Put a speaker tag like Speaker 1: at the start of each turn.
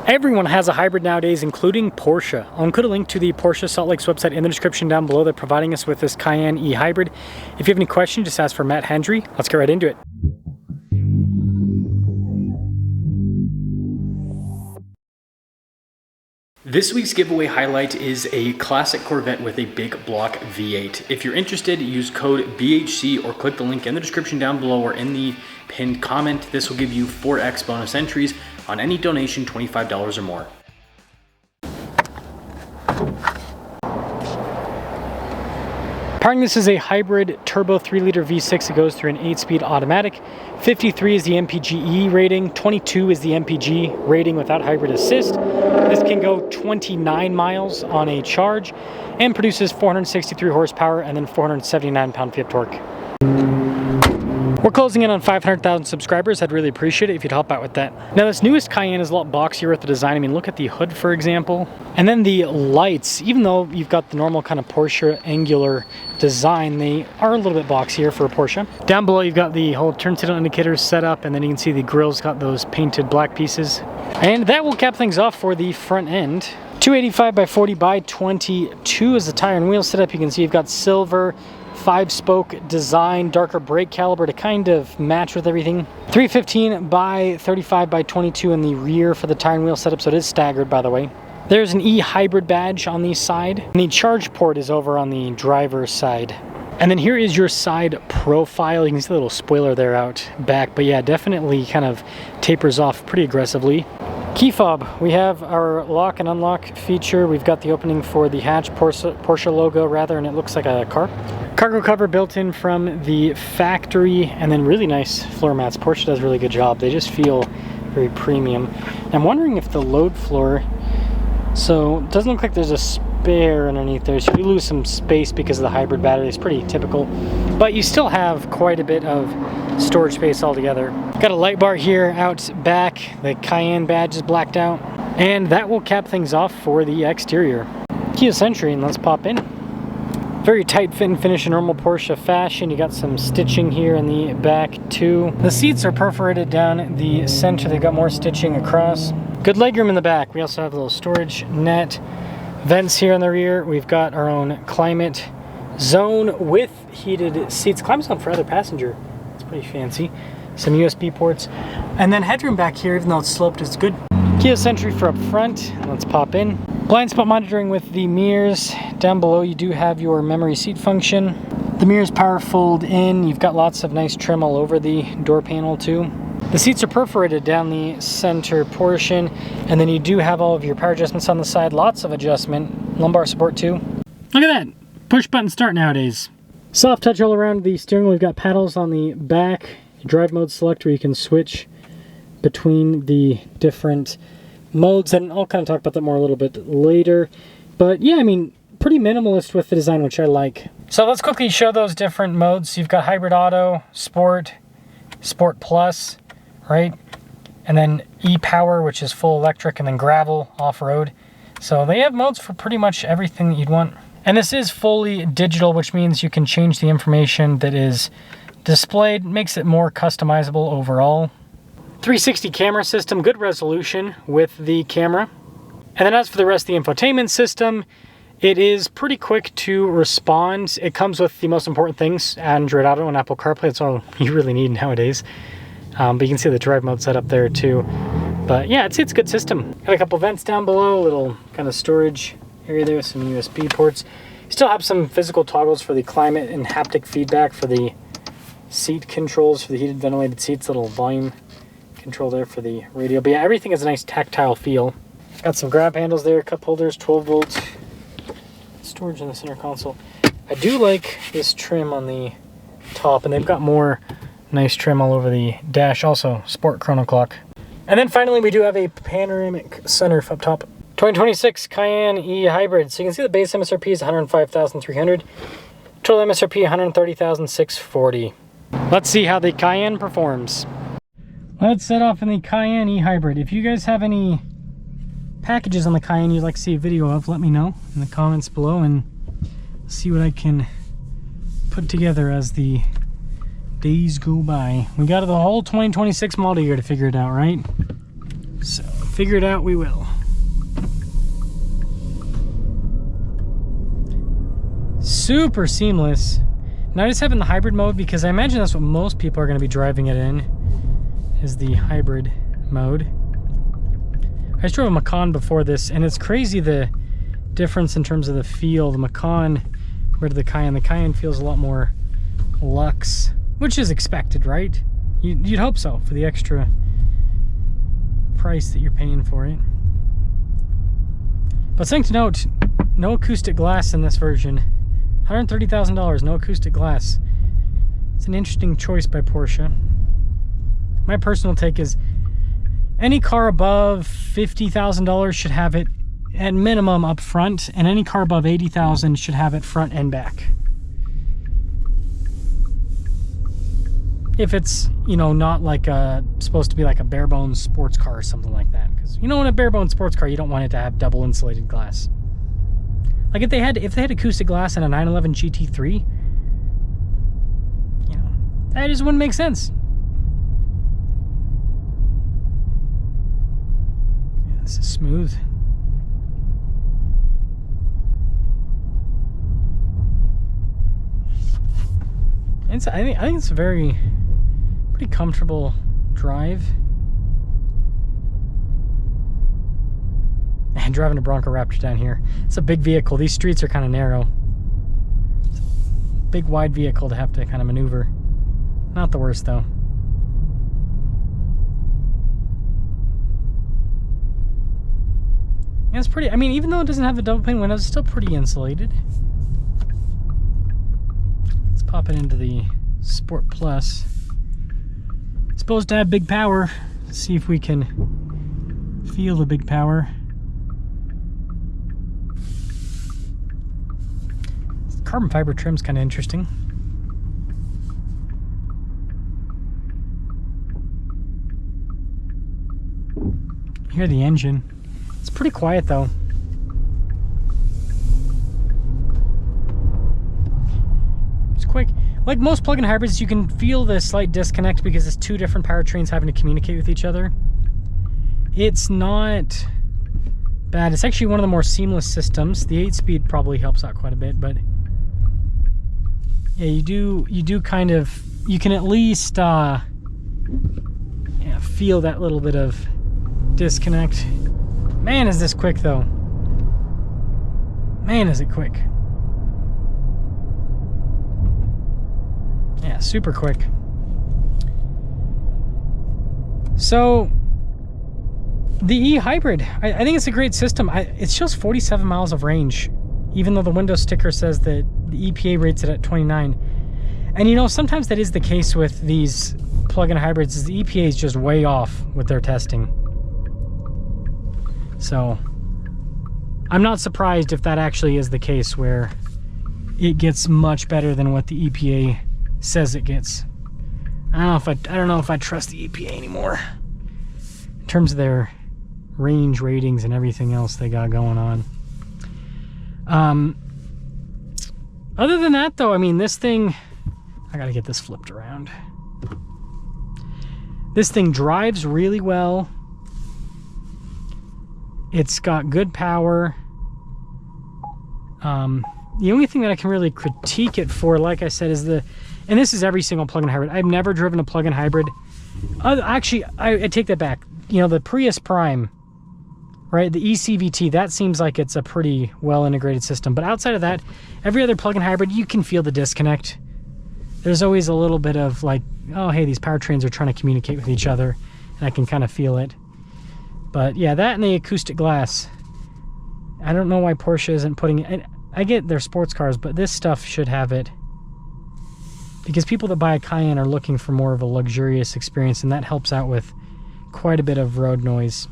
Speaker 1: Everyone has a hybrid nowadays, including Porsche. I'll include a link to the Porsche Salt Lake's website in the description down below. They're providing us with this Cayenne E-Hybrid. If you have any questions, just ask for Matt Hendry. Let's get right into it. This week's giveaway highlight is a classic Corvette with a big block V8. If you're interested, use code BHC or click the link in the description down below or in the pinned comment. This will give you 4x bonus entries on any donation $25 or more. Powering this is a hybrid turbo 3-liter V6. It goes through an 8-speed automatic. 53 is the MPGe rating, 22 is the MPG rating without hybrid assist. This can go 29 miles on a charge and produces 463 horsepower and then 479 pound-feet of torque. We're closing in on 500,000 subscribers. I'd really appreciate it if you'd help out with that. Now, this newest Cayenne is a lot boxier with the design. I mean, look at the hood, for example. And then the lights, even though you've got the normal kind of Porsche angular design, they are a little bit boxier for a Porsche. Down below, you've got the whole turn signal indicators set up, and then you can see the grille's got those painted black pieces. And that will cap things off for the front end. 285 by 40 by 22 is the tire and wheel setup. You can see you've got silver 5-spoke design, darker brake caliber to kind of match with everything. 315 by 35 by 22 in the rear for the tire and wheel setup, so it is staggered, by the way. There's an E-Hybrid badge on the side, and the charge port is over on the driver's side. And then here is your side profile. You can see the little spoiler there out back, but yeah, definitely kind of tapers off pretty aggressively. Key fob, we have our lock and unlock feature. We've got the opening for the hatch, Porsche logo rather, and it looks like a car. Cargo cover built in from the factory, and then really nice floor mats. Porsche does a really good job. They just feel very premium. I'm wondering if the load floor, so it doesn't look like there's a spare underneath there, so you lose some space because of the hybrid battery. It's pretty typical, but you still have quite a bit of storage space altogether. Got a light bar here out back. The Cayenne badge is blacked out, and that will cap things off for the exterior. Keyless entry, and let's pop in. Very tight fit and finish in normal Porsche fashion. You got some stitching here in the back too. The seats are perforated down the center. They've got more stitching across. Good legroom in the back. We also have a little storage net. Vents here in the rear. We've got our own climate zone with heated seats. Climate zone for other passenger. It's pretty fancy. Some USB ports. And then headroom back here, even though it's sloped, it's good. Keyless entry for up front. Let's pop in. Blind spot monitoring with the mirrors. Down below you do have your memory seat function. The mirrors power fold in. You've got lots of nice trim all over the door panel too. The seats are perforated down the center portion, and then you do have all of your power adjustments on the side. Lots of adjustment. Lumbar support too. Look at that. Push button start nowadays. Soft touch all around the steering wheel. We've got paddles on the back. Drive mode select where you can switch between the different modes, and I'll kind of talk about that more a little bit later. But yeah, I mean, pretty minimalist with the design, which I like. So let's quickly show those different modes. You've got hybrid auto, sport, sport plus, right? And then e-power, which is full electric, and then gravel, off-road. So they have modes for pretty much everything that you'd want. And this is fully digital, which means you can change the information that is displayed, makes it more customizable overall. 360 camera system, good resolution with the camera. And then as for the rest of the infotainment system, it is pretty quick to respond. It comes with the most important things, Android Auto and Apple CarPlay. That's all you really need nowadays. But you can see the drive mode set up there too. But yeah, it's a good system. Got a couple vents down below, a little kind of storage area there with some USB ports. Still have some physical toggles for the climate and haptic feedback for the seat controls for the heated ventilated seats, little volume control there for the radio. But yeah, everything has a nice tactile feel. Got some grab handles there, cup holders, 12 volts, storage in the center console. I do like this trim on the top, and they've got more nice trim all over the dash. Also, sport chrono clock. And then finally, we do have a panoramic sunroof up top. 2026 Cayenne E-Hybrid. So you can see the base MSRP is $105,300. Total MSRP $130,640. Let's see how the Cayenne performs. Let's set off in the Cayenne E-Hybrid. If you guys have any packages on the Cayenne you'd like to see a video of, let me know in the comments below and see what I can put together as the days go by. We got the whole 2026 model year to figure it out, right? So figure it out, we will. Super seamless. Now I just have it in the hybrid mode because I imagine that's what most people are going to be driving it in, is the hybrid mode. I just drove a Macan before this, and it's crazy the difference in terms of the feel. The Macan compared to the Cayenne. The Cayenne feels a lot more luxe, which is expected, right? You'd hope so for the extra price that you're paying for it. But something to note, no acoustic glass in this version. $130,000, no acoustic glass. It's an interesting choice by Porsche. My personal take is any car above $50,000 should have it at minimum up front, and any car above $80,000 should have it front and back. If it's, you know, not like supposed to be like a bare bones sports car or something like that. Because, you know, in a bare bones sports car, you don't want it to have double insulated glass. Like if they had acoustic glass in a 911 GT3, you know, that just wouldn't make sense. Yeah, this is smooth. I think it's a pretty comfortable drive. And driving a Bronco Raptor down here, it's a big vehicle. These streets are kind of narrow. It's a big wide vehicle to have to kind of maneuver. Not the worst though. Yeah, it's pretty, I mean, even though it doesn't have the double pane windows, it's still pretty insulated. Let's pop it into the Sport Plus. It's supposed to have big power. Let's see if we can feel the big power. Carbon fiber trim's kind of interesting. You hear the engine. It's pretty quiet though. It's quick. Like most plug-in hybrids, you can feel the slight disconnect because it's two different powertrains having to communicate with each other. It's not bad. It's actually one of the more seamless systems. The 8-speed probably helps out quite a bit, but yeah, you do kind of, you can at least feel that little bit of disconnect. Man, is this quick though. Man, is it quick. Yeah, super quick. So the E-Hybrid, I think it's a great system. It shows 47 miles of range, even though the Windows sticker says that the EPA rates it at 29. And you know, sometimes that is the case with these plug-in hybrids, is the EPA is just way off with their testing. So I'm not surprised if that actually is the case, where it gets much better than what the EPA says it gets. I don't know if I trust the EPA anymore in terms of their range ratings and everything else they got going on. Other than that though, I mean, this thing, I gotta get this flipped around. This thing drives really well. It's got good power. The only thing that I can really critique it for, like I said, is and this is every single plug-in hybrid. I've never driven a plug-in hybrid. Actually, I take that back. You know, the Prius Prime, right? The eCVT, that seems like it's a pretty well-integrated system. But outside of that, every other plug-in hybrid, you can feel the disconnect. There's always a little bit of like, oh, hey, these powertrains are trying to communicate with each other, and I can kind of feel it. But yeah, that and the acoustic glass. I don't know why Porsche isn't putting it. I get their sports cars, but this stuff should have it. Because people that buy a Cayenne are looking for more of a luxurious experience, and that helps out with quite a bit of road noise.